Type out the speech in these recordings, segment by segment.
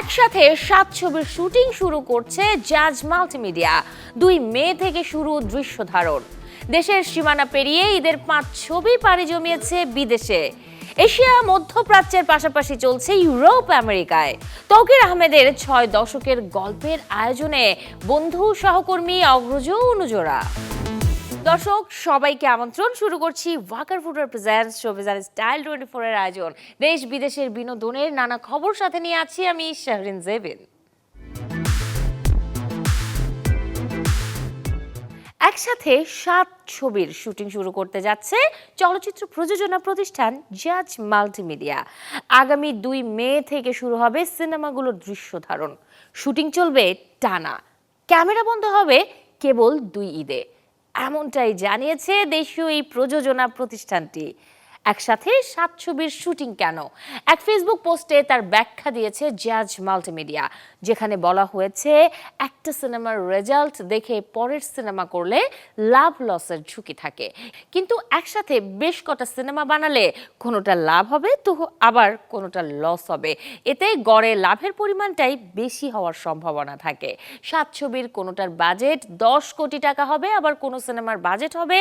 একসাথে 7 ছবির শুটিং শুরু করছে জাজ মাল্টিমিডিয়া। 2 মে থেকে শুরু দৃশ্য ধারণ। দেশের সীমানা পেরিয়ে ঈদের 5 ছবি পাড়ি জমিয়েছে বিদেশে। এশিয়া মধ্যপ্রাচ্যের পাশাপাশি চলছে ইউরোপ আমেরিকায়। তৌকির আহমেদের 6 দশকের গল্পের আয়োজনে বন্ধু সহকর্মী অগ্রজ অনুজরা। দর্শক সবাইকে আমন্ত্রণ, শুরু করছি ওয়াকার ফুডওয়্যার প্রেজেন্টস শোবিজ আর স্টাইল 24 এর আয়োজন। দেশ বিদেশের বিনোদনের নানা খবর সাথে নিয়ে আছি আমি শাহরিন জেবিন। একসাথে 7 ছবির শুটিং শুরু করতে যাচ্ছে চলচ্চিত্র প্রযোজনা প্রতিষ্ঠান জাজ মাল্টিমিডিয়া। আগামী 2 মে থেকে শুরু হবে সিনেমাগুলোর দৃশ্য ধারণ। শুটিং চলবে টানা, ক্যামেরা বন্ধ হবে কেবল 2 ঈদে, এমনটাই জানিয়েছে দেশীয় এই প্রযোজনা প্রতিষ্ঠানটি। একসাথে 7 ছবির শুটিং কেন? এক ফেসবুক পোস্টে তার ব্যাখ্যা দিয়েছে জাজ মাল্টিমিডিয়া, যেখানে বলা হয়েছে একটা সিনেমার রেজাল্ট দেখে পরের সিনেমা করলে লাভ লসের ঝুঁকি থাকে, কিন্তু একসাথে বেশ কটা সিনেমা বানালে কোনোটা লাভ হবে তো আবার কোনোটা লস হবে। এতে গড়ে লাভের পরিমাণটাই বেশি হওয়ার সম্ভাবনা থাকে। 7 ছবির কোনোটার বাজেট 10 কোটি টাকা হবে, আবার কোনো সিনেমার বাজেট হবে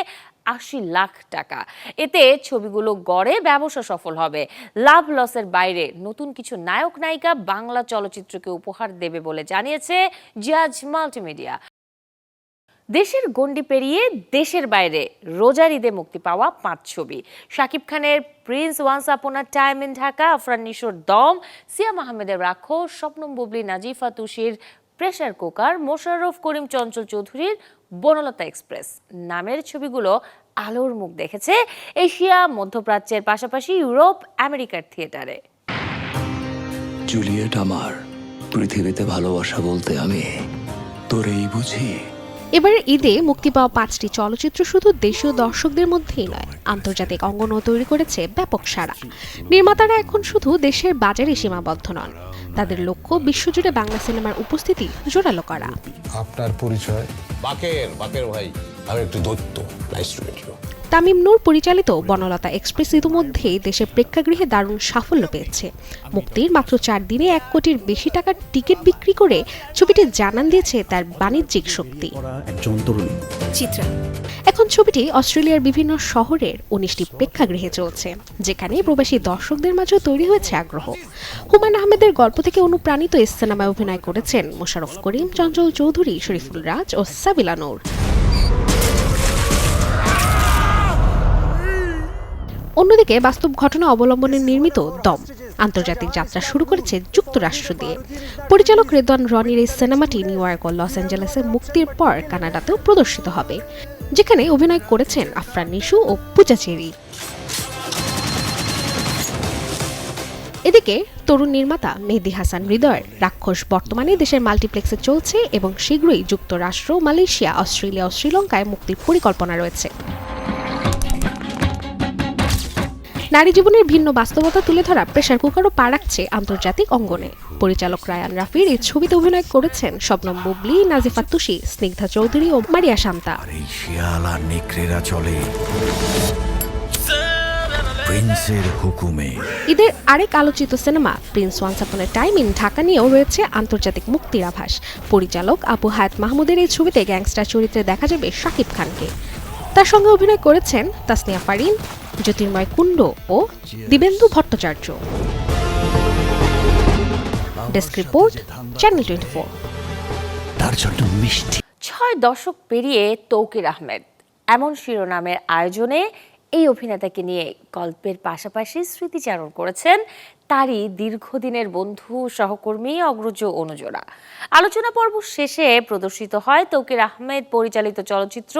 80 লাখ টাকা। এতে ছবিগুলো গড়ে ব্যবসা সফল হবে। লাভ লসের বাইরে নতুন কিছু নায়ক নায়িকা বাংলা চলচ্চিত্রকে উপহার দেবে বলে জানিয়েছে জাজ মাল্টিমিডিয়া। দেশের গণ্ডি পেরিয়ে দেশের বাইরে রোজার ঈদে মুক্তি পাওয়া 5 ছবি। শাকিব খানের prince, once upon a time in Dhaka, Afran নিশোর দম, সিয়াম আহমেদের রাক্ষস, শবনম বুবলি নাজিফা তুষির প্রেসার কুকার, মোশাররফ করিম চঞ্চল চৌধুরীর বনলতা এক্সপ্রেস নামের ছবিগুলো আলোর মুখ দেখেছে এশিয়া মধ্যপ্রাচ্যের পাশাপাশি ইউরোপ আমেরিকার থিয়েটারে। জুলিয়েট আমার, পৃথিবীতে ভালোবাসা বলতে আমি তোরেই বুঝি। এবারের ঈদে মুক্তি পাওয়া 5টি চলচ্চিত্র শুধু দেশীয় দর্শকদের মধ্যেই নয়, আন্তর্জাতিক অঙ্গনও তৈরি করেছে ব্যাপক সাড়া। নির্মাতারা এখন শুধু দেশের বাজারে সীমাবদ্ধ নন, তাদের লক্ষ্য বিশ্বজুড়ে বাংলা সিনেমার উপস্থিতি জোরালো করা। আপনার পরিচয়? বাকের ভাই, আমি একটু দৈত্য। Nice to meet you. Tamim Noor পরিচালিত বনলতা এক্সপ্রেস ইতিমধ্যেই দেশের প্রেক্ষাগৃহে দারুণ সাফল্য পেয়েছে। মুক্তির মাত্র 4 দিনে 1 কোটির বেশি টাকার টিকিট বিক্রি করে ছবিটি জানান দিয়েছে তার বাণিজ্যিক শক্তি। এখন ছবিটি অস্ট্রেলিয়ার বিভিন্ন শহরের 19টি প্রেক্ষাগৃহে চলছে, যেখানে প্রবাসী দর্শকদের মাঝেও তৈরি হয়েছে আগ্রহ। হুমায়ুন আহমেদের গল্প থেকে অনুপ্রাণিত এই সিনেমায় অভিনয় করেছেন মোশাররফ করিম, চঞ্চল চৌধুরী, শরীফুল রাজ ও সাবিলা নূর। অন্যদিকে বাস্তব ঘটনা অবলম্বনে নির্মিত দম আন্তর্জাতিক যাত্রা শুরু করেছে যুক্তরাষ্ট্র দিয়ে। পরিচালক রেদওয়ান রনির এই সিনেমাটি নিউ ইয়র্ক ও লস অ্যাঞ্জেলেসে মুক্তির পর কানাডাতেও প্রদর্শিত হবে, যেখানে অভিনয় করেছেন আফরান নিশু ও পূজা চেরি। এদিকে তরুণ নির্মাতা মেহেদী হাসান হৃদয়ের রাক্ষস বর্তমানে দেশের মাল্টিপ্লেক্সে চলছে এবং শীঘ্রই যুক্তরাষ্ট্র, মালয়েশিয়া, অস্ট্রেলিয়া ও শ্রীলঙ্কায় মুক্তির পরিকল্পনা রয়েছে। নারী জীবনের ভিন্ন বাস্তবতা তুলে ধরা প্রেসার কুকারও পা রাখছে আন্তর্জাতিক অঙ্গনে। পরিচালক রায়ান রাফির এই ছবিতে অভিনয় করেছেন শবনম বুবলি, নাজিফা তুষি, স্নিগ্ধা চৌধুরী ও মারিয়া শান্তা। ঈদের আরেক আলোচিত cinema Prince, once upon a time in Dhaka নিয়েও রয়েছে আন্তর্জাতিক মুক্তির আভাস। পরিচালক আবু হায়াত মাহমুদের এই ছবিতে গ্যাংস্টার চরিত্রে দেখা যাবে শাকিব খানকে। তার সঙ্গে অভিনয় করেছেন তাসনিয়া ফারিন, জ্যোতির্ময় কুণ্ড ও Dibyendu Bhattacharya. Desk report, channel 24। 6 দশক পেরিয়ে তৌকির আহমেদ এমন শিরোনামের আয়োজনে এই অভিনেতাকে নিয়ে গল্পের পাশাপাশি স্মৃতিচারণ করেছেন তারই দীর্ঘদিনের বন্ধু সহকর্মী অগ্রজ অনুজরা। আলোচনা পর্ব শেষে প্রদর্শিত হয় তৌকির আহমেদ পরিচালিত চলচ্চিত্র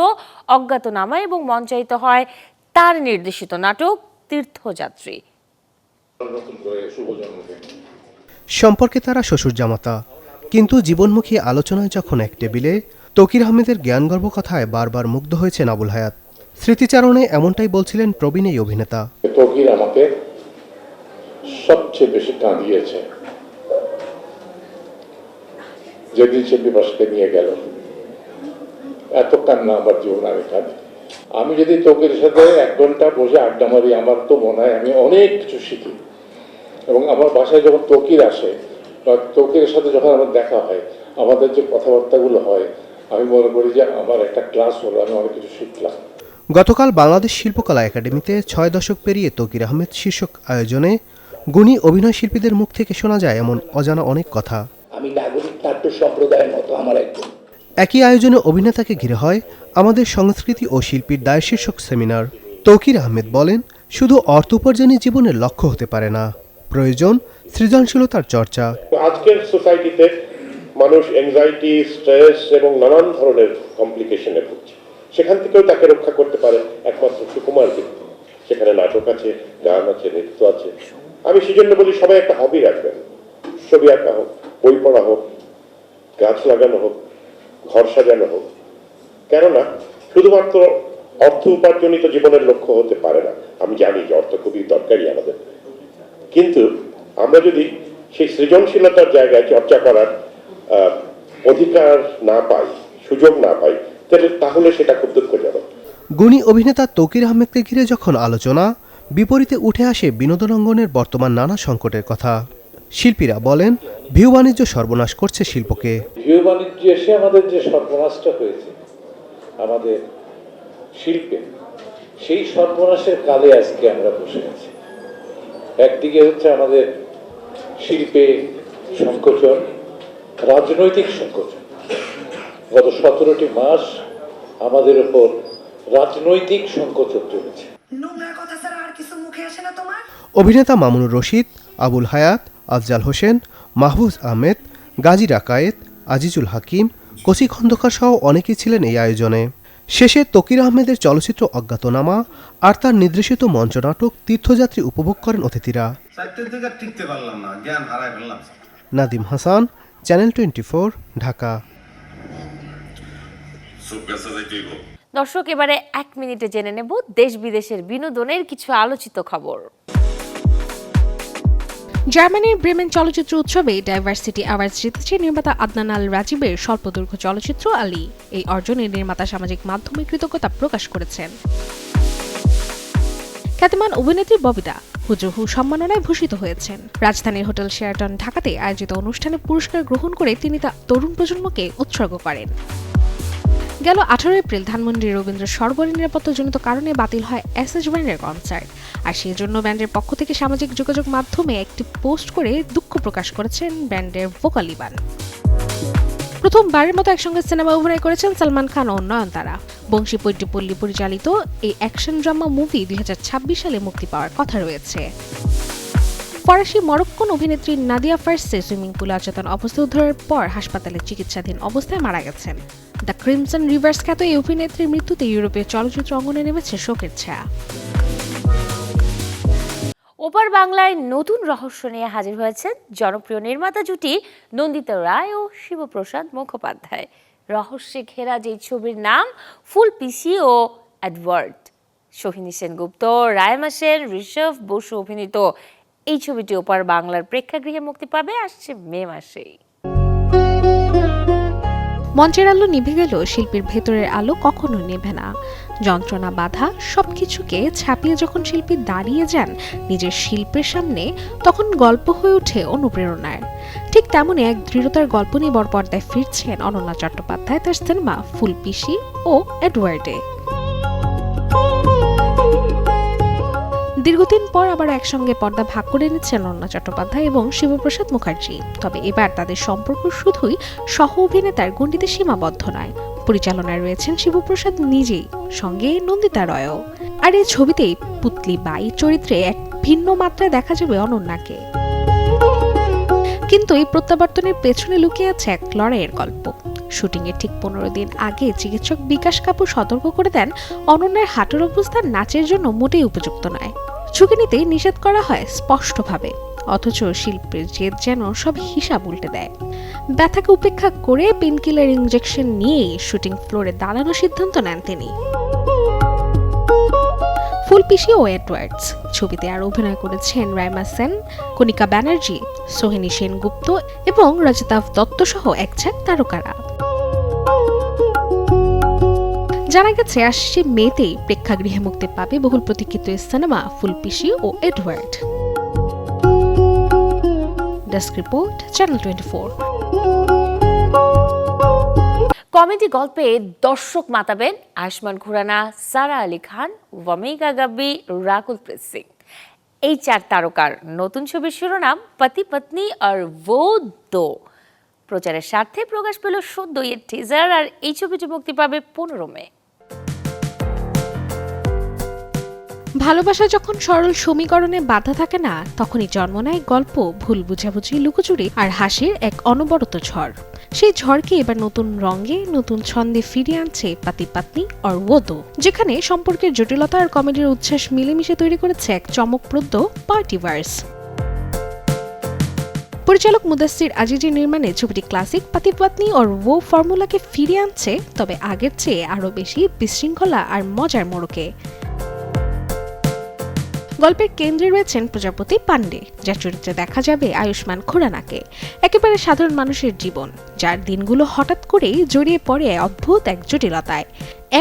অজ্ঞাতনামা এবং মঞ্চায়িত হয় তার নির্দেশিত নাটক তীর্থযাত্রী। সম্পর্কে তারা শ্বশুর জামাতা, কিন্তু জীবনমুখী আলোচনায় যখন এক টেবিলে, তৌকির আহমেদের জ্ঞানগর্ভ কথায় বারবার মুগ্ধ হয়েছেন আবুল হায়াত। স্মৃতিচারণে এমনটাই বলছিলেন প্রবীণ এই অভিনেতা। তৌকির আমাকে সবচেয়ে বেশি কাঁদিয়েছে যেদিন সে বিপাশাকে নিয়ে গেল। এত কান্না আমার জীবন আমি কাঁদি। আমি যদি তৌকির সাথে 1 ঘন্টা বসে আড্ডা মারি, আমার তো মনে হয় আমি অনেক কিছু শিখি। এবং আমার বাসায় যখন তৌকির আসে বা ত্বকের সাথে যখন আমার দেখা হয়, আমাদের যে কথাবার্তাগুলো হয়, আমি মনে করি যে আমার একটা ক্লাস হলো, আমি অনেক কিছু শিখলাম। গতকাল বাংলাদেশ শিল্পকলা একাডেমিতে 6 দশক পেরিয়ে তৌকির আহমেদ শীর্ষক আয়োজনে গুণী অভিনয় শিল্পীদের মুখ থেকে শোনা যায় এমন অজানা অনেক কথা। আমি নাগরিক নাট্য সম্প্রদায়ের মতো আমার একজন। একই আয়োজনে অভিনেতাকে ঘিরে হয় আমাদের সংস্কৃতি ও শিল্পীর দায় শীর্ষক সেমিনার। তৌকির আহমেদ বলেন, শুধু অর্থ উপার্জনই জীবনের লক্ষ্য হতে পারে না, প্রয়োজন সৃজনশীলতার চর্চা। আজকের সোসাইটিতে মানুষ এনজাইটি, স্ট্রেস এবং নানান ধরনের কমপ্লিকেশনে ভুগছে। সেখান থেকেও তাকে রক্ষা করতে পারে একমাত্র সুকুমার ব্যক্তি। সেখানে নাটক আছে, গান আছে, নৃত্য আছে। আমি সেজন্য বলি, সবাই একটা হবি রাখবেন। ছবি আঁকা হোক, বই পড়া হোক, গাছ লাগানো হোক, ঘর সাজানো হোক। কেননা শুধুমাত্র অর্থ উপার্জনিত জীবনের লক্ষ্য হতে পারে না। আমি জানি যে অর্থ খুবই দরকারি আমাদের, কিন্তু আমরা যদি সেই সৃজনশীলতার জায়গায় চর্চা করার অধিকার না পাই, সুযোগ না পাই, তাহলে সেটা খুব দুঃখজনক। গুণী অভিনেতা তৌকির আহমেদকে ঘিরে যখন আলোচনা, বিপরীতে উঠে আসে বিনোদন অঙ্গনের বর্তমান নানা সংকটের কথা। শিল্পীরা বলেন, ভিউ বাণিজ্য সর্বনাশ করছে শিল্পকে। ভিউ বাণিজ্য এসে আমাদের যে সর্বনাশটা হয়েছে আমাদের শিল্পে, সেই সর্বনাশের কালে আজকে আমরা বসে আছি। একদিকে হচ্ছে আমাদের শিল্পে সংকোচন, রাজনৈতিক সংকোচন। গত 17টি মাস আমাদের উপর রাজনৈতিক সংকোচন চলেছে। অভিনেতা মামুনুর রশিদ, আবুল হায়াত, আফজাল হোসেন, মাহফুজ আহমেদ, গাজী রাকায়েত, আজিজুল হাকিম, কসি খন্দকার সহ অনেকেই ছিলেন এই আয়োজনে। শেষে তৌকির আহমেদের চলচ্চিত্র অজ্ঞাতনামা আর তার নির্দেশিত মঞ্চনাটক তীর্থযাত্রী উপভোগ করেন অতিথিরা। নাদিম হাসান, চ্যানেল 24, ঢাকা। দর্শক, এবারে 1 মিনিটে জেনে নেব দেশ বিদেশের বিনোদনের কিছু আলোচিত খবর। জার্মানির ব্রেমেন চলচ্চিত্র উৎসবে ডাইভার্সিটি অ্যাওয়ার্ড জিতেছে নির্মাতা আদনান আল রাজিবের স্বল্পদৈর্ঘ্য চলচ্চিত্র আলী। এই অর্জনে নির্মাতা সামাজিক মাধ্যমে কৃতজ্ঞতা প্রকাশ করেছেন। খ্যাতিমান অভিনেত্রী ববিতা হুজুহু সম্মাননায় ভূষিত হয়েছেন। রাজধানীর হোটেল শেরাটন ঢাকাতে আয়োজিত অনুষ্ঠানে পুরস্কার গ্রহণ করে তিনি তা তরুণ প্রজন্মকে উৎসর্গ করেন। গেল 18 এপ্রিল ধানমন্ডির রবীন্দ্র সরোবরে নিরাপত্তাজনিত কারণে বাতিল হয় এসএস ব্যান্ডের কনসার্ট। আর সেজন্য ব্যান্ডের পক্ষ থেকে সামাজিক যোগাযোগ মাধ্যমে একটি পোস্ট করে দুঃখ প্রকাশ করেছেন ব্যান্ডের ভোকাল ইভান। প্রথমবারের মতো একসঙ্গে সিনেমা অভিনয় করেছেন সালমান খান ও নয়নতারা। বংশী পৈট্যপল্লী পরিচালিত এই অ্যাকশন ড্রামা মুভি 2026 সালে মুক্তি পাওয়ার কথা রয়েছে। ফরাসি মরক্কোন অভিনেত্রী নাদিয়া ফার্সে সুইমিং পুলে অচেতন অবস্থায় উদ্ধারের পর হাসপাতালে চিকিৎসাধীন অবস্থায় মারা গেছেন। দ্য ক্রিমসন রিভার্স খ্যাত এই অভিনেত্রীর মৃত্যুতে ইউরোপীয় চলচ্চিত্র অঙ্গনে নেমেছে শোকের ছায়া। ওপার বাংলায় নতুন রহস্য নিয়ে হাজির হয়েছেন জনপ্রিয় নির্মাতা জুটি নন্দিতা রায় ও শিবপ্রসাদ মুখোপাধ্যায়। রহস্যে ঘেরা যে ছবির নাম ফুল পিসি ও এডওয়ার্ড। সোহিনী সেনগুপ্ত, রায়মা সেন, ঋষভ বসু অভিনীত এই ছবিটি ওপার বাংলার প্রেক্ষাগৃহে মুক্তি পাবে আসছে মে মাসেই। মঞ্চের আলো নিভে গেল, শিল্পীর ভেতরের আলো কখনো নেভে না। যন্ত্রণা বাধা সবকিছুকে ছাপিয়ে যখন শিল্পী দাঁড়িয়ে যান নিজের শিল্পের সামনে, তখন গল্প হয়ে ওঠে অনুপ্রেরণার। ঠিক তেমনই এক দৃঢ়তার গল্প নিয়ে বড় পর্দায় ফিরছেন অনন্যা চট্টোপাধ্যায় তার সিনেমা ফুল পিসি ও এডওয়ার্ডে। দীর্ঘদিন পর আবার একসঙ্গে পর্দা ভাগ করে নিচ্ছেন অনন্যা চট্টোপাধ্যায় এবং শিবপ্রসাদ মুখার্জি। তবে এবার তাদের সম্পর্ক শুধুই সহ অভিনেতার গণ্ডিতে সীমাবদ্ধ নয়। পরিচালনায় রয়েছেন শিবপ্রসাদ নিজেই, সঙ্গে নন্দিতা রায়ও। আর এই ছবিতেই পুতলি বাই চরিত্রে এক ভিন্ন মাত্রায় দেখা যাবে অনন্যাকে। কিন্তু এই প্রত্যাবর্তনের পেছনে লুকিয়ে আছে এক লড়াইয়ের গল্প। শুটিংয়ের ঠিক 15 দিন আগে চিকিৎসক বিকাশ কাপুর সতর্ক করে দেন অনন্যার হাঁটুর অবস্থা নাচের জন্য মোটেই উপযুক্ত নয়। ঝুঁকি নিতে নিষেধ করা হয় স্পষ্টভাবে, অথচ শিল্পের জেদ যেন সব হিসাব উল্টে দেয়। ব্যথাকে উপেক্ষা করে পেনকিলার ইনজেকশন নিয়েই শুটিং ফ্লোরে দাঁড়ানোর সিদ্ধান্ত নেন তিনি। ফুল পিসি ও এডওয়ার্ডস ছবিতে আর অভিনয় করেছেন রাইমা সেন, কণিকা ব্যানার্জি, সোহিনী সেনগুপ্ত এবং রজতাভ দত্ত সহ এক ঝাঁক তারকারা। জানা গেছে আসছে মেতেই প্রেক্ষাগৃহে মুক্তি পাবে বহুল প্রতীক্ষিত সিনেমা ফুল পিসি ও Edward. Desk report, channel 24। Comedy গল্পে দর্শক মাতাবেন আয়ুষ্মান খুরানা, সারা আলী খান, ওয়ামিকা গাব্বি, রাকুল প্রীত সিং। এই 4 তারকার নতুন ছবির শিরোনাম পতি পত্নী আর वो दो। প্রচারের স্বার্থে প্রকাশ পেল সদ্যই এর টিজার, আর এই ছবিটি মুক্তি পাবে 15 মে। ভালোবাসা যখন সরল সমীকরণে বাধা থাকে না, তখনই জন্ম নেয় গল্প, ভুল বুঝাবুঝি, লুকোচুরি আর হাসির এক অনবরত ঝড়। সেই ঝড়কে এবার নতুন রঙে, নতুন ছন্দে ফিরিয়ে আনছে পতি পত্নী আর वो दो, যেখানে সম্পর্কের জটিলতা আর কমেডির উচ্ছ্বাস মিলেমিশে তৈরি করেছে এক চমকপ্রদ পার্টিভার্স। পরিচালক মুদাসসির আজিজের নির্মাণে ছবিটি ক্লাসিক পতি পত্নী আর वो ফর্মুলাকে ফিরিয়ে আনছে, তবে আগের চেয়ে আরও বেশি বিশৃঙ্খলা আর মজার মোড়কে। গল্পের কেন্দ্রে রয়েছেন প্রজাপতি পান্ডে, যার চরিত্রে দেখা যাবে আয়ুষ্মান খুরানাকে, একেবারে সাধারণ মানুষের জীবন, যার দিনগুলো হঠাৎ করেই জড়িয়ে পড়ে অদ্ভুত এক জটিলতায়।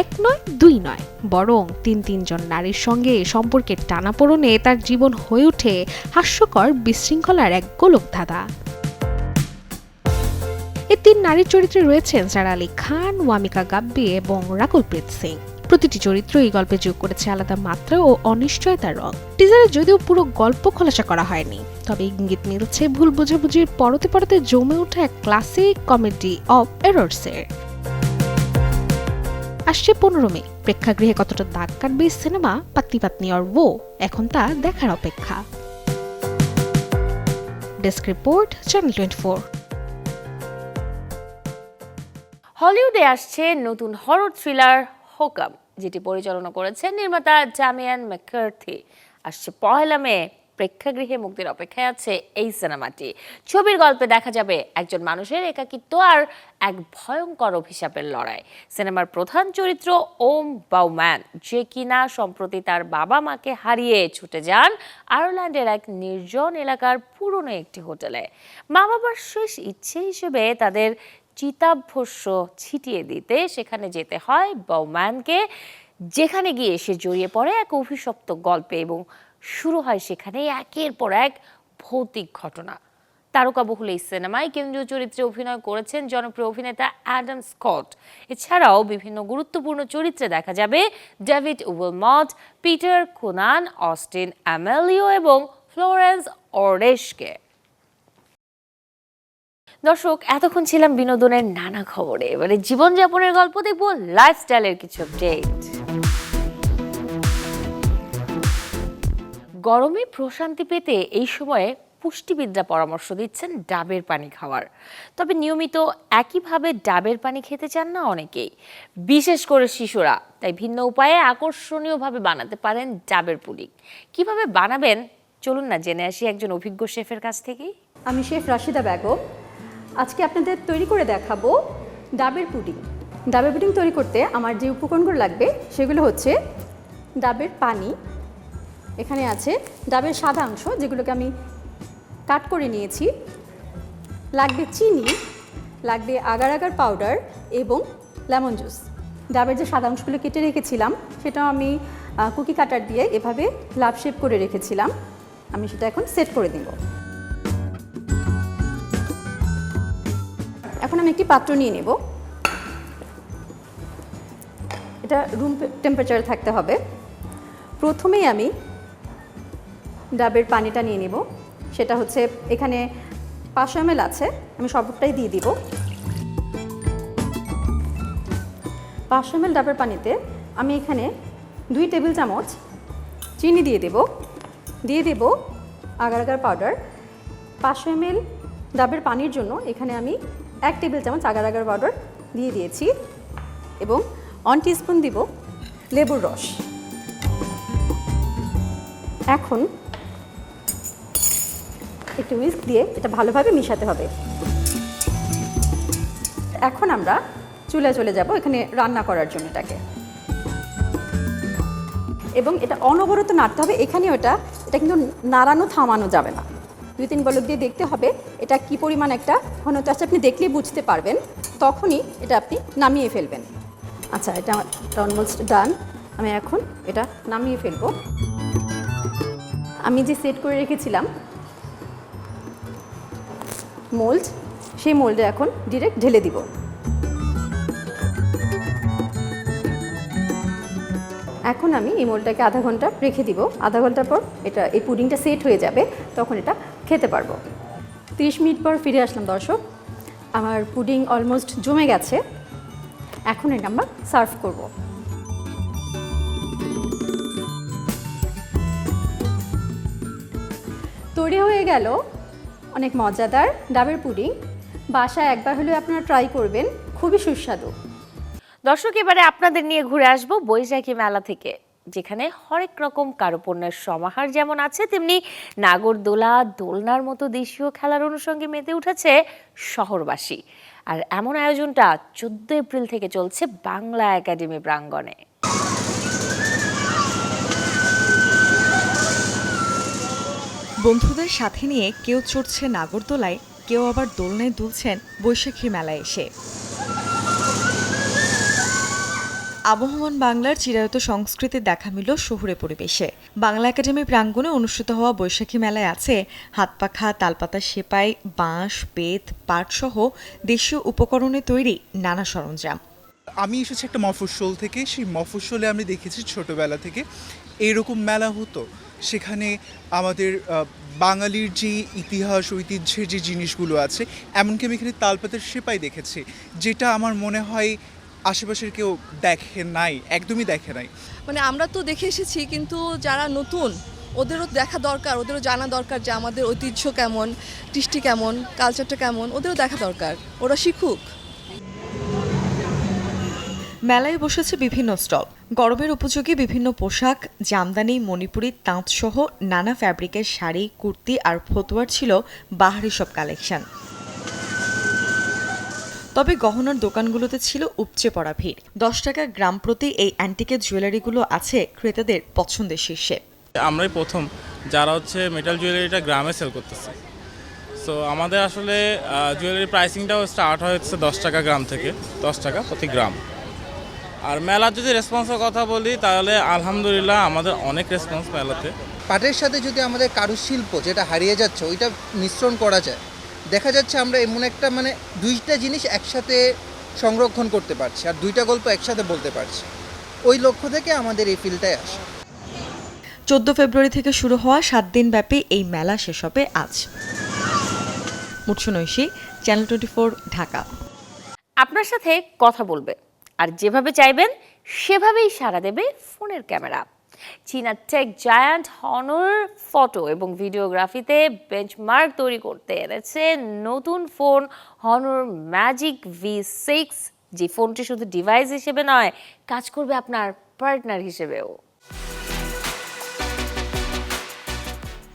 1 নয় 2 নয়, বরং 3 জন নারীর সঙ্গে সম্পর্কের টানাপোড়েনে তার জীবন হয়ে ওঠে হাস্যকর বিশৃঙ্খলার এক গোলকধাঁধা। এই 3 নারীর চরিত্রে রয়েছেন সারা আলী খান, ওয়ামিকা গাব্বি এবং রাকুল প্রীত সিং। প্রতিটি চরিত্র এই গল্পে যোগ করেছে আলাদা মাত্রা ও অনিশ্চয়তার রং। টিজারে যদিও পুরো গল্প খোলাসা করা হয়নি, তবে ইঙ্গিত মিলছে ভুল বোঝাবুঝির পরতে পরতে জমে ওঠা এক ক্লাসিক কমেডি অফ এরর্সের। আসছে 15 মে। প্রেক্ষাগৃহে কতটা দাগ কাটবে সিনেমা পতি পত্নী আর वो, এখন তা দেখার অপেক্ষা। Desk report, channel 24। হলিউডে আসছে নতুন হরর থ্রিলার হোকাম, যেটি পরিচালনা করেছেন নির্মাতা ড্যামিয়ান ম্যাকার্থি। আসছে 1 মে। প্রেক্ষাগৃহে মুক্তির অপেক্ষায় আছে এই সিনেমাটি। ছবির গল্পে দেখা যাবে একজন মানুষের একাকিত্ব আর এক ভয়ঙ্কর অভিশাপের লড়াই। সিনেমার প্রধান চরিত্র ওম বাউম্যান, যে কিনা সম্প্রতি তার বাবা মাকে হারিয়ে ছুটে যান আয়ারল্যান্ডের এক নির্জন এলাকার পুরনো একটি হোটেলে। মা বাবার শেষ ইচ্ছে হিসেবে তাদের চিতাভস্য ছিটিয়ে দিতে সেখানে যেতে হয় বাউম্যানকে, যেখানে গিয়ে সে জড়িয়ে পড়ে এক অভিশপ্ত গল্পে এবং শুরু হয় সেখানে একের পর এক ভৌতিক ঘটনা। তারকাবহুল এই সিনেমায় কেন্দ্রীয় চরিত্রে অভিনয় করেছেন জনপ্রিয় অভিনেতা অ্যাডাম স্কট। এছাড়াও বিভিন্ন গুরুত্বপূর্ণ চরিত্রে দেখা যাবে David Wilmot, Peter Coonan, Austin Amelio এবং ফ্লোরেন্স ওরেশকে। দর্শক, এতক্ষণ ছিলাম বিনোদনের নানা খবরে। এবারে জীবনযাপনের গল্প দেখব, লাইফস্টাইলের কিছু আপডেট। গরমে প্রশান্তি পেতে এই সময়ে পুষ্টিবিদরা পরামর্শ দিচ্ছেন ডাবের পানি খাওয়ার। তবে নিয়মিত একইভাবে ডাবের পানি খেতে চান না অনেকেই, বিশেষ করে শিশুরা। তাই ভিন্ন উপায়ে আকর্ষণীয়ভাবে বানাতে পারেন ডাবের পুডিং। কিভাবে বানাবেন চলুন না জেনে আসি একজন অভিজ্ঞ শেফের কাছ থেকেই। আমি শেফ রাশিদা বেগম। আজকে আপনাদের তৈরি করে দেখাবো ডাবের পুডিং। ডাবের পুডিং তৈরি করতে আমার যে উপকরণগুলো লাগবে সেগুলো হচ্ছে ডাবের পানি, এখানে আছে ডাবের সাদা অংশ যেগুলোকে আমি কাট করে নিয়েছি, লাগবে চিনি, লাগবে আগার আগার পাউডার এবং লেমন জুস। ডাবের যে সাদা অংশগুলো কেটে রেখেছিলাম সেটাও আমি কুকি কাটার দিয়ে এভাবে লাভ শেপ করে রেখেছিলাম। আমি সেটা এখন সেট করে দেব। এখন আমি একটি পাত্র নিয়ে নেব, এটা রুম টেম্পারেচারে থাকতে হবে। প্রথমেই আমি ডাবের পানিটা নিয়ে নেব, সেটা হচ্ছে এখানে 500 ml আছে, আমি সবটাই দিয়ে দিব। 500 ml ডাবের পানিতে আমি এখানে 2 টেবিল চামচ চিনি দিয়ে দেব আগার আগার পাউডার। 500 ml ডাবের পানির জন্য এখানে আমি 1 টেবিল চামচ আগার আগার পাউডার দিয়ে দিয়েছি এবং 1 টিস্পুন দিব লেবুর রস। এখন একটু হুইস্ক দিয়ে এটা ভালোভাবে মিশাতে হবে। এখন আমরা চুলায় চলে যাব এখানে রান্না করার জন্য এটাকে, এবং এটা অনবরত নাড়তে হবে। এখানে এটা কিন্তু নাড়ানো থামানো যাবে না, 2-3 বলক দিয়ে দেখতে হবে এটা কি পরিমাণ একটা ঘনত্ব আছে, আপনি দেখলেই বুঝতে পারবেন, তখনই এটা আপনি নামিয়ে ফেলবেন। আচ্ছা, এটা অলমোস্ট ডান। আমি এখন এটা নামিয়ে ফেলবো। আমি যে সেট করে রেখেছিলাম মোল্ড, সেই মোল্ডে এখন ডিরেক্ট ঢেলে দিব। এখন আমি এই মোল্ডটাকে আধা ঘন্টা রেখে দিব। আধা ঘন্টা পর এই পুডিংটা সেট হয়ে যাবে, তখন এটা খেতে পারবো। 30 মিনিট পর ফিরে আসলাম দর্শক, আমার পুডিং অলমোস্ট জমে গেছে। এখন এটা আমরা সার্ভ করব। তৈরি হয়ে গেল অনেক মজাদার ডাবের পুডিং। বাসায় একবার হলেও আপনারা ট্রাই করবেন, খুবই সুস্বাদু। দর্শক, এবারে আপনাদের নিয়ে ঘুরে আসবো বৈশাখী মেলা থেকে, যেখানে হরেক রকম কারুপণ্যের সমাহার যেমন আছে, তেমনি নাগরদোলা, দোলনার মতো দেশীয় খেলার অনুষঙ্গে মেতে উঠেছে শহরবাসী। আর এমন আয়োজনটা 14 এপ্রিল থেকে চলছে বাংলা একাডেমি প্রাঙ্গণে। বন্ধুদের সাথে নিয়ে কেউ চড়ছে নাগরদোলায়, কেউ আবার দোলনায় দুলছেন বৈশাখী মেলায় এসে। আবহমান বাংলার চিরায়ত সংস্কৃতির দেখা মিলল শহুরে পরিবেশে। বাংলা একাডেমি প্রাঙ্গণে অনুষ্ঠিত হওয়া বৈশাখী মেলায় আছে হাতপাখা, তালপাতা সেপাই, বাঁশ, বেত, পাট সহ দেশীয় উপকরণে তৈরি নানা সরঞ্জাম। আমি এসেছি একটা মফস্বল থেকে। সেই মফস্বলে আমি দেখেছি ছোটবেলা থেকে এইরকম মেলা হতো, সেখানে আমাদের বাঙালির যে ইতিহাস ঐতিহ্যের যে জিনিসগুলো আছে, এমনকি আমি এখানে তালপাতার সেপাই দেখেছি, যেটা আমার মনে হয় আশেপাশের কেউ দেখে নাই, একদমই দেখে নাই। মানে আমরা তো দেখে এসেছি, কিন্তু যারা নতুন ওদেরও দেখা দরকার, ওদেরও জানা দরকার যে আমাদের ঐতিহ্য কেমন, কৃষ্টি কেমন, কালচারটা কেমন, ওদেরও দেখা দরকার, ওরা শিখুক। মেলায় বসেছে বিভিন্ন স্টল, গরমের উপযোগী বিভিন্ন পোশাক, জামদানি, মণিপুরি, তাঁত সহ নানা ফ্যাব্রিকের শাড়ি, কুর্তি আর ফতুয়ার ছিল বাহারি সব কালেকশন। তবে গহনার দোকানগুলোতে ছিল উপচে পড়া ভিড়। 10 টাকা গ্রাম প্রতি এই অ্যান্টিকের জুয়েলারিগুলো আছে ক্রেতাদের পছন্দের শীর্ষে। আমরাই প্রথম যারা মেটাল জুয়েলারিটা গ্রামে সেল করতেছে। সো আমাদের আসলে জুয়েলারি প্রাইসিংটাও স্টার্ট হয়েছে 10 টাকা গ্রাম থেকে, 10 টাকা প্রতি গ্রাম। আর মেলার যদি রেসপন্সের কথা বলি, তাহলে আলহামদুলিল্লাহ আমাদের অনেক রেসপন্স মেলাতে। পাটের সাথে যদি আমাদের কারুশিল্প যেটা হারিয়ে যাচ্ছে ওইটা মিশ্রণ করা যায়, দেখা যাচ্ছে আমরা এমন একটা দুইটা জিনিস একসাথে সংরক্ষণ করতে পারছি আর দুইটা গল্প একসাথে বলতে পারছি। ওই লক্ষ্য থেকে আমাদের এই ফিল্ডটাই আসে। 14 ফেব্রুয়ারি থেকে শুরু হওয়া 7 দিন ব্যাপী এই মেলা শেষ হবে আজ। মুৎসু নৈশী, চ্যানেল 24, ঢাকা। আপনার সাথে কথা বলবে আর যেভাবে চাইবেন সেভাবেই সাড়া দেবে ফোনের ক্যামেরা। চীনা টেক জায়ান্ট হনর ফটো এবং ভিডিওগ্রাফিতে বেঞ্চমার্ক তৈরি করতে এনেছে নতুন ফোন হনর ম্যাজিক V6, যে ফোনটি শুধু ডিভাইস হিসেবে নয়, কাজ করবে আপনার পার্টনার হিসেবেও।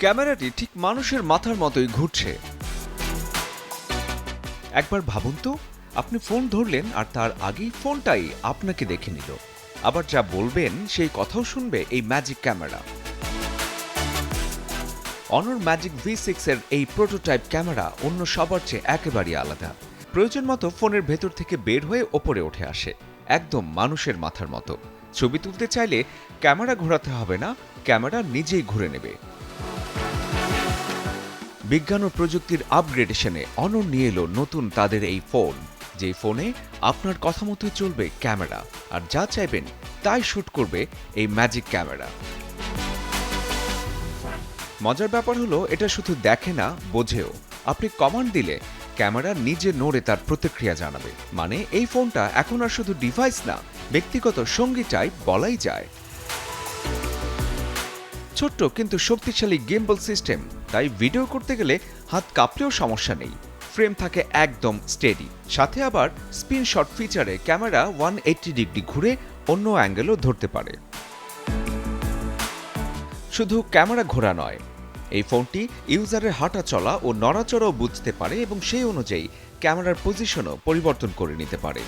ক্যামেরাটি ঠিক মানুষের মাথার মতোই ঘুরছে। একবার ভাবুন তো, আপনি ফোন ধরলেন আর তার আগেই ফোনটাই আপনাকে দেখে নিল। আবার যা বলবেন সেই কথাও শুনবে এই ম্যাজিক ক্যামেরা। অনর ম্যাজিক V6 এর এই প্রোটোটাইপ ক্যামেরা অন্য সবার চেয়ে একেবারেই আলাদা। প্রয়োজন মতো ফোনের ভেতর থেকে বের হয়ে ওপরে উঠে আসে, একদম মানুষের মাথার মতো। ছবি তুলতে চাইলে ক্যামেরা ঘোরাতে হবে না, ক্যামেরা নিজেই ঘুরে নেবে। বিজ্ঞান ও প্রযুক্তির আপগ্রেডেশনে অনর নিয়ে এলো নতুন তাদের এই ফোন, যে ফোনে আপনার কথা মতো চলবে ক্যামেরা, আর যা চাইবেন তাই শুট করবে এই ম্যাজিক ক্যামেরা। মজার ব্যাপার হলো, এটা শুধু দেখে না, বোঝেও। আপনি কমান্ড দিলে ক্যামেরা নিজে নড়ে তার প্রতিক্রিয়া জানাবে। মানে এই ফোনটা এখন আর শুধু ডিভাইস না, ব্যক্তিগত সঙ্গী টাইপ বলাই যায়। ছোট্ট কিন্তু শক্তিশালী গিম্বল সিস্টেম, তাই ভিডিও করতে গেলে হাত কাঁপলেও সমস্যা নেই। ফ্রেম থাকে একদম স্টেডি, সাথে আবার স্পিন শট ফিচারে ক্যামেরা 180 ডিগ্রি ঘুরে অন্য অ্যাঙ্গেলও ধরতে পারে। শুধু ক্যামেরা ঘোরা নয়, এই ফোনটি ইউজারের হাঁটা চলা ও নড়াচড়াও বুঝতে পারে এবং সেই অনুযায়ী ক্যামেরার পজিশনও পরিবর্তন করে নিতে পারে।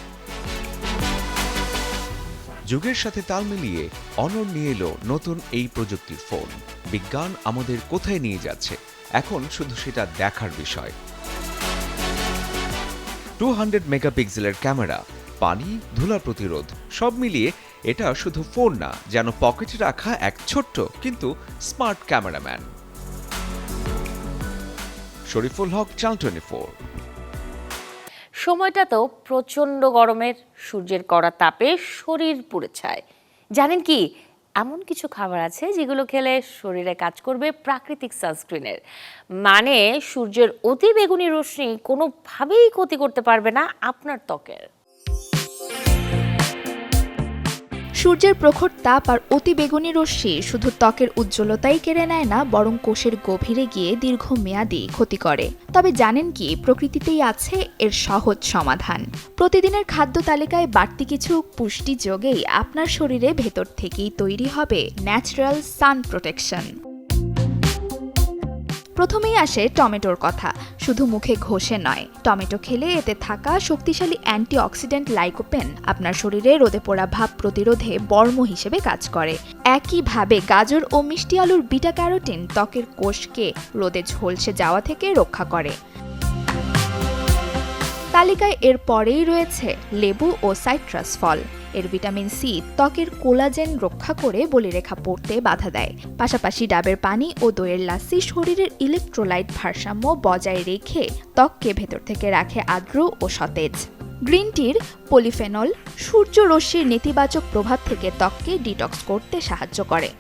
যুগের সাথে তাল মিলিয়ে অনর নিয়ে এলো নতুন এই প্রযুক্তির ফোন। বিজ্ঞান আমাদের কোথায় নিয়ে যাচ্ছে, এখন শুধু সেটা দেখার বিষয়। 200 মেগাপিক্সেলের ক্যামেরা, পানি, ধুলা প্রতিরোধ, সব মিলিয়ে এটা শুধু ফোন না, যেন পকেটে রাখা এক ছোট্ট কিন্তু স্মার্ট ক্যামেরাম্যান। শরীফুল হক, চ্যানেল 24। সময়টা তো প্রচণ্ড গরমের, সূর্যের কড়া তাপে শরীর পুড়ে ছায়। জানেন কি, এমন কিছু খাবার আছে যেগুলো খেলে শরীরে কাজ করবে প্রাকৃতিক সানস্ক্রিনের, মানে সূর্যের অতি বেগুনি রশ্মি কোনোভাবেই ক্ষতি করতে পারবে না আপনার ত্বকের। সূর্যের প্রখর তাপ আর অতি বেগুনি রশ্মি শুধু ত্বকের উজ্জ্বলতাই কেড়ে নেয় না, বরং কোষের গভীরে গিয়ে দীর্ঘমেয়াদী ক্ষতি করে। তবে জানেন কি, প্রকৃতিতেই আছে এর সহজ সমাধান। প্রতিদিনের খাদ্য তালিকায় বাড়তি কিছু পুষ্টি যোগেই আপনার শরীরে ভেতর থেকেই তৈরি হবে ন্যাচারাল সান প্রোটেকশন। প্রথমেই আসে টমেটোর কথা। শুধু মুখে ঘষে নয়, টমেটো খেলে এতে থাকা শক্তিশালী অ্যান্টিঅক্সিডেন্ট লাইকোপেন আপনার শরীরে রোদে পোড়া ভাব প্রতিরোধে বর্ম হিসেবে কাজ করে। একইভাবে গাজর ও মিষ্টি আলুর বিটা ক্যারোটিন ত্বকের কোষকে রোদে ঝলসে যাওয়া থেকে রক্ষা করে। তালিকায় এর পরেই রয়েছে লেবু ও সাইট্রাস ফল। এর ভিটামিন সি ত্বকের কোলাজেন রক্ষা করে বলিরেখা পড়তে বাধা দেয়। পাশাপাশি ডাবের পানি ও দইয়ের লাসি শরীরের ইলেকট্রোলাইট ভারসাম্য বজায় রেখে ত্বককে ভেতর থেকে রাখে আর্দ্র ও সতেজ। গ্রিন টির পলিফেনল সূর্য রশ্মির নেতিবাচক প্রভাব থেকে ত্বককে ডিটক্স করতে সাহায্য করে।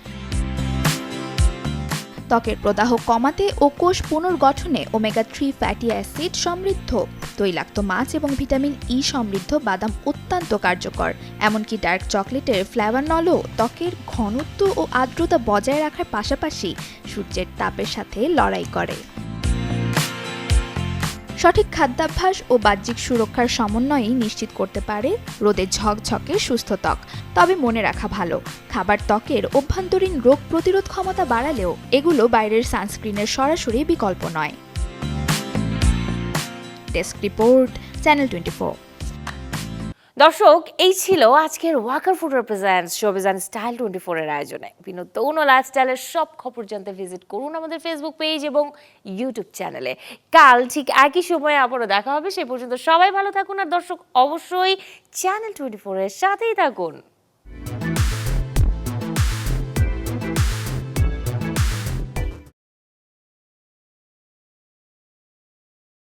ত্বকের প্রদাহ কমাতে ও কোষ পুনর্গঠনে ওমেগা-3 ফ্যাটি অ্যাসিড সমৃদ্ধ তৈলাক্ত মাছ এবং ভিটামিন ই সমৃদ্ধ বাদাম অত্যন্ত কার্যকর। এমনকি ডার্ক চকলেটের ফ্লেভানলও ত্বকের ঘনত্ব ও আর্দ্রতা বজায় রাখার পাশাপাশি সূর্যের তাপের সাথে লড়াই করে। সঠিক খাদ্যাভ্যাস ও বাহ্যিক সুরক্ষার সমন্বয়ই নিশ্চিত করতে পারে রোদে ঝকঝকে সুস্থ ত্বক। তবে মনে রাখা ভালো, খাবার ত্বকের অভ্যন্তরীণ রোগ প্রতিরোধ ক্ষমতা বাড়ালেও এগুলো বাইরের সানস্ক্রিনের সরাসরি বিকল্প নয়। Desk report, channel 24। দর্শক, এই ছিল আজকের Walker food represents showbiz and style 24 এর আয়োজনে। বিনোদন ও লাইফস্টাইলের সব খবর জানতে ভিজিট করুন আমাদের ফেসবুক পেজ এবং ইউটিউব চ্যানেলে। কাল ঠিক একই সময়ে আবারও দেখা হবে। সেই পর্যন্ত সবাই ভালো থাকুন, আর দর্শক অবশ্যই চ্যানেল 24 এর সাথেই থাকুন।